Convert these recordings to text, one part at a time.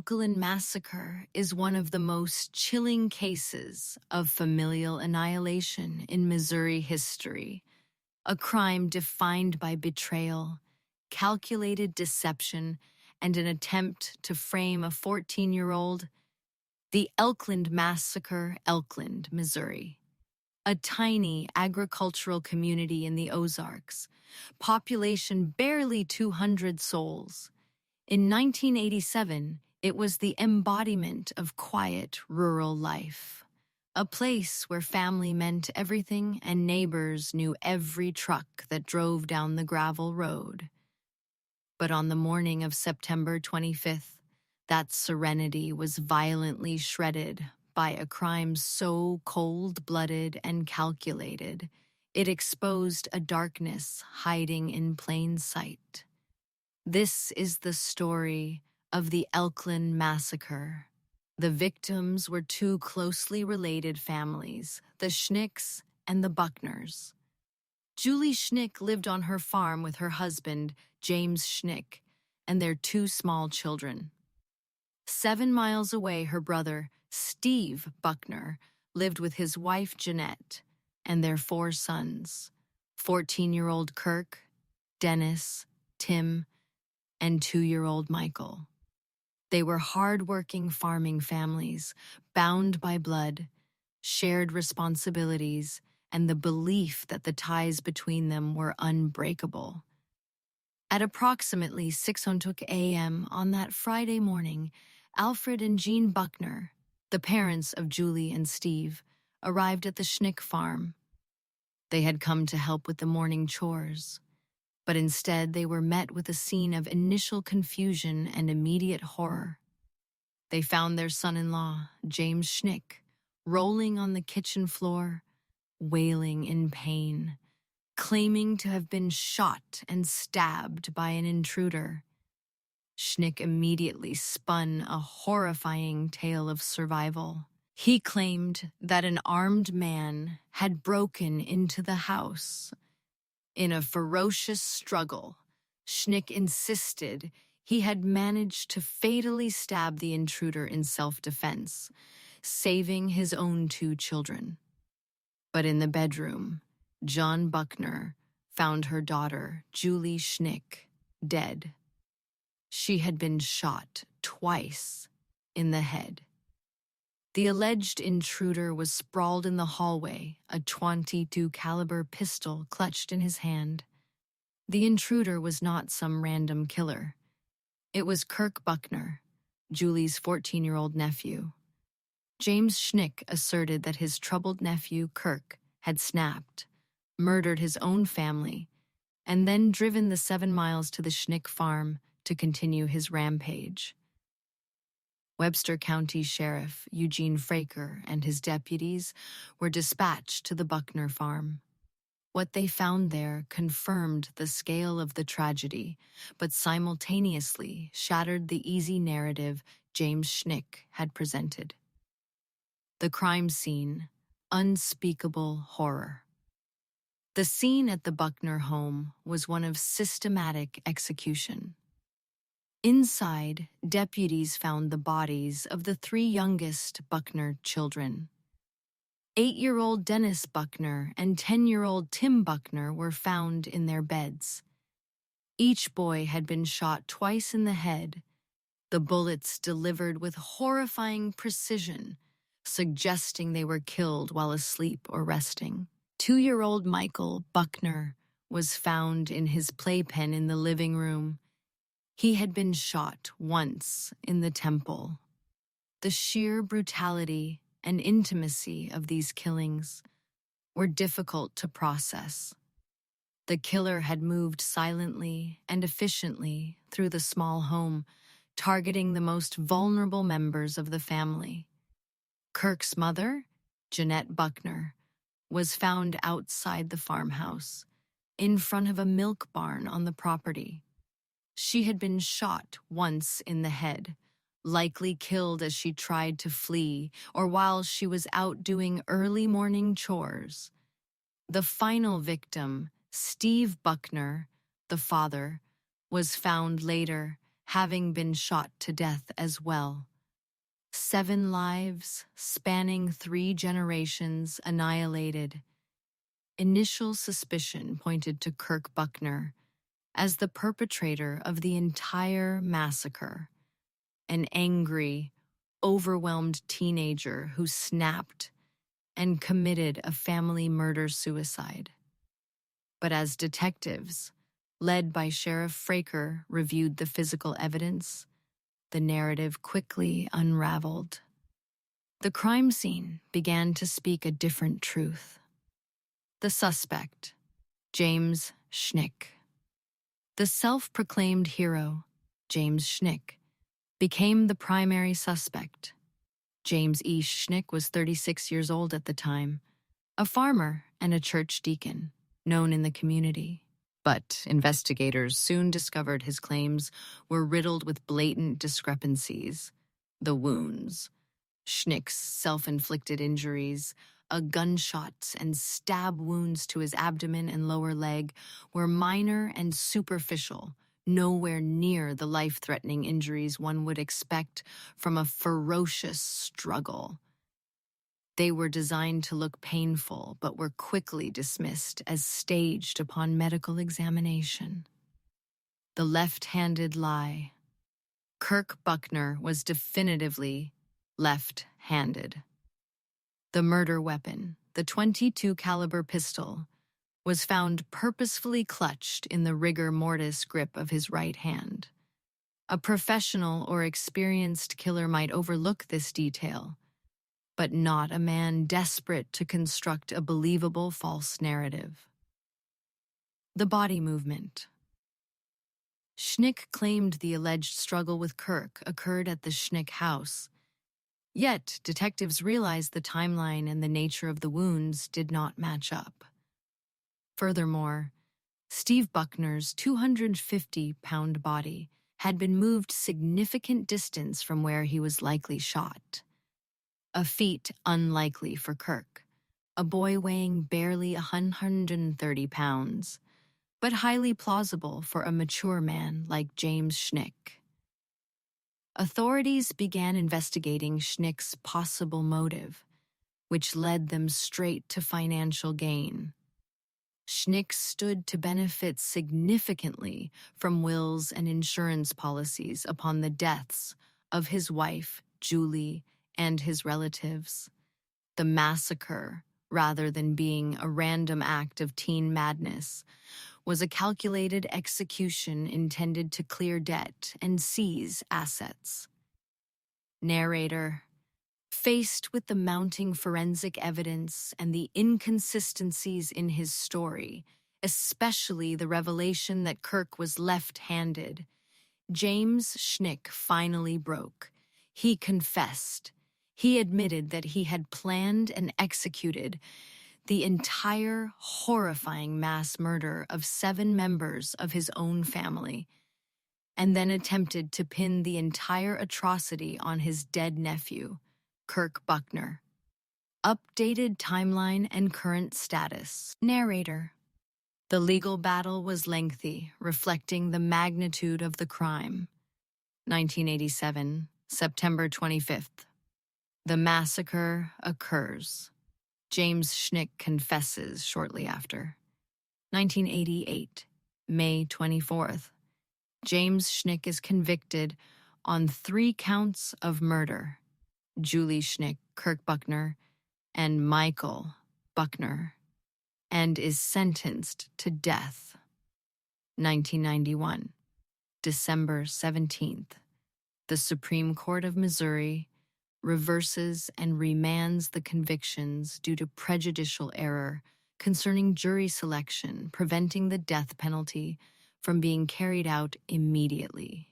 Elkland massacre is one of the most chilling cases of familial annihilation in Missouri history, a crime defined by betrayal, calculated deception, and an attempt to frame a 14-year-old. The Elkland Massacre, Elkland, Missouri, a tiny agricultural community in the Ozarks, population barely 200 souls. In 1987, it was the embodiment of quiet rural life, a place where family meant everything and neighbors knew every truck that drove down the gravel road. But on the morning of September 25th, that serenity was violently shredded by a crime so cold-blooded and calculated, it exposed a darkness hiding in plain sight. This is the story of the Elkland Massacre. The victims were two closely related families, the Schnicks and the Buckners. Julie Schnick lived on her farm with her husband, James Schnick, and their two small children. 7 miles away, her brother, Steve Buckner, lived with his wife, Jeanette, and their 4 sons, 14-year-old Kirk, Dennis, Tim, and 2-year-old Michael. They were hard-working farming families, bound by blood, shared responsibilities, and the belief that the ties between them were unbreakable. At approximately 6:00 a.m. on that Friday morning, Alfred and Jean Buckner, the parents of Julie and Steve, arrived at the Schnick farm. They had come to help with the morning chores, but instead they were met with a scene of initial confusion and immediate horror. They found their son-in-law, James Schnick, rolling on the kitchen floor, wailing in pain, claiming to have been shot and stabbed by an intruder. Schnick immediately spun a horrifying tale of survival. He claimed that an armed man had broken into the house. In a ferocious struggle, Schnick insisted he had managed to fatally stab the intruder in self-defense, saving his own 2 children. But in the bedroom, John Buckner found her daughter, Julie Schnick, dead. She had been shot twice in the head. The alleged intruder was sprawled in the hallway, a .22 caliber pistol clutched in his hand. The intruder was not some random killer. It was Kirk Buckner, Julie's 14-year-old nephew. James Schnick asserted that his troubled nephew, Kirk, had snapped, murdered his own family, and then driven the 7 miles to the Schnick farm to continue his rampage. Webster County Sheriff Eugene Fraker and his deputies were dispatched to the Buckner farm. What they found there confirmed the scale of the tragedy, but simultaneously shattered the easy narrative James Schnick had presented. The crime scene, unspeakable horror. The scene at the Buckner home was one of systematic execution. Inside, deputies found the bodies of the 3 youngest Buckner children. 8-year-old Dennis Buckner and 10-year-old Tim Buckner were found in their beds. Each boy had been shot twice in the head, the bullets delivered with horrifying precision, suggesting they were killed while asleep or resting. 2-year-old Michael Buckner was found in his playpen in the living room. He had been shot once in the temple. The sheer brutality and intimacy of these killings were difficult to process. The killer had moved silently and efficiently through the small home, targeting the most vulnerable members of the family. Kirk's mother, Jeanette Buckner, was found outside the farmhouse, in front of a milk barn on the property. She had been shot once in the head, likely killed as she tried to flee or while she was out doing early morning chores. The final victim, Steve Buckner, the father, was found later, having been shot to death as well. 7 lives, spanning 3 generations, annihilated. Initial suspicion pointed to Kirk Buckner as the perpetrator of the entire massacre, an angry, overwhelmed teenager who snapped and committed a family murder-suicide. But as detectives, led by Sheriff Fraker, reviewed the physical evidence, the narrative quickly unraveled. The crime scene began to speak a different truth. The suspect, James Schnick. The self-proclaimed hero, James Schnick, became the primary suspect. James E. Schnick was 36 years old at the time, a farmer and a church deacon, known in the community. But investigators soon discovered his claims were riddled with blatant discrepancies. The wounds, Schnick's self-inflicted injuries, gunshots and stab wounds to his abdomen and lower leg, were minor and superficial, nowhere near the life-threatening injuries one would expect from a ferocious struggle. They were designed to look painful, but were quickly dismissed as staged upon medical examination. The left-handed lie. Kirk Buckner was definitively left-handed. The murder weapon, the .22 caliber pistol, was found purposefully clutched in the rigor mortis grip of his right hand. A professional or experienced killer might overlook this detail, but not a man desperate to construct a believable false narrative. The body movement. Schnick claimed the alleged struggle with Kirk occurred at the Schnick house. Yet, detectives realized the timeline and the nature of the wounds did not match up. Furthermore, Steve Buckner's 250-pound body had been moved significant distance from where he was likely shot. A feat unlikely for Kirk, a boy weighing barely 130 pounds, but highly plausible for a mature man like James Schnick. Authorities began investigating Schnick's possible motive, which led them straight to financial gain. Schnick stood to benefit significantly from wills and insurance policies upon the deaths of his wife, Julie, and his relatives. The massacre, rather than being a random act of teen madness, was a calculated execution intended to clear debt and seize assets. Narrator, faced with the mounting forensic evidence and the inconsistencies in his story, especially the revelation that Kirk was left-handed, James Schnick finally broke. He confessed. He admitted that he had planned and executed the entire horrifying mass murder of 7 members of his own family, and then attempted to pin the entire atrocity on his dead nephew, Kirk Buckner. Updated timeline and current status. Narrator. The legal battle was lengthy, reflecting the magnitude of the crime. 1987, September 25th. The massacre occurs. James Schnick confesses shortly after. 1988, May 24th. James Schnick is convicted on 3 counts of murder. Julie Schnick, Kirk Buckner, and Michael Buckner, and is sentenced to death. 1991, December 17th. The Supreme Court of Missouri reverses and remands the convictions due to prejudicial error concerning jury selection, preventing the death penalty from being carried out immediately.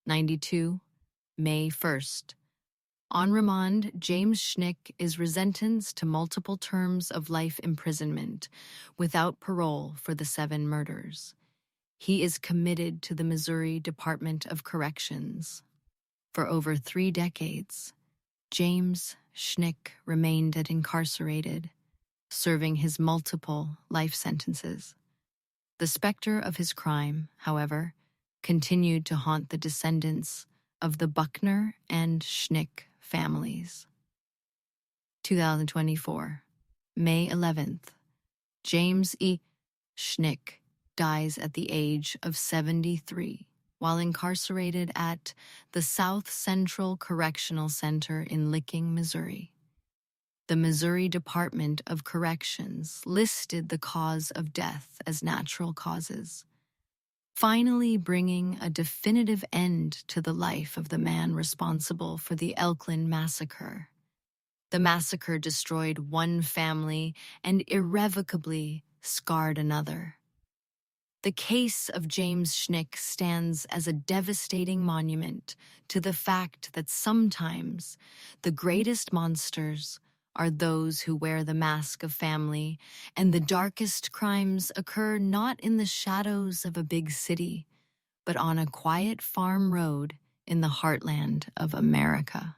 92, May 1st. On remand, James Schnick is resentenced to multiple terms of life imprisonment without parole for the 7 murders. He is committed to the Missouri Department of Corrections. For over 3 decades, James Schnick remained incarcerated, serving his multiple life sentences. The specter of his crime, however, continued to haunt the descendants of the Buckner and Schnick families. 2024, May 11th, James E. Schnick dies at the age of 73 while incarcerated at the South Central Correctional Center in Licking, Missouri. The Missouri Department of Corrections listed the cause of death as natural causes, finally bringing a definitive end to the life of the man responsible for the Elkland massacre. The massacre destroyed one family and irrevocably scarred another. The case of James Schnick stands as a devastating monument to the fact that sometimes the greatest monsters are those who wear the mask of family, and the darkest crimes occur not in the shadows of a big city, but on a quiet farm road in the heartland of America.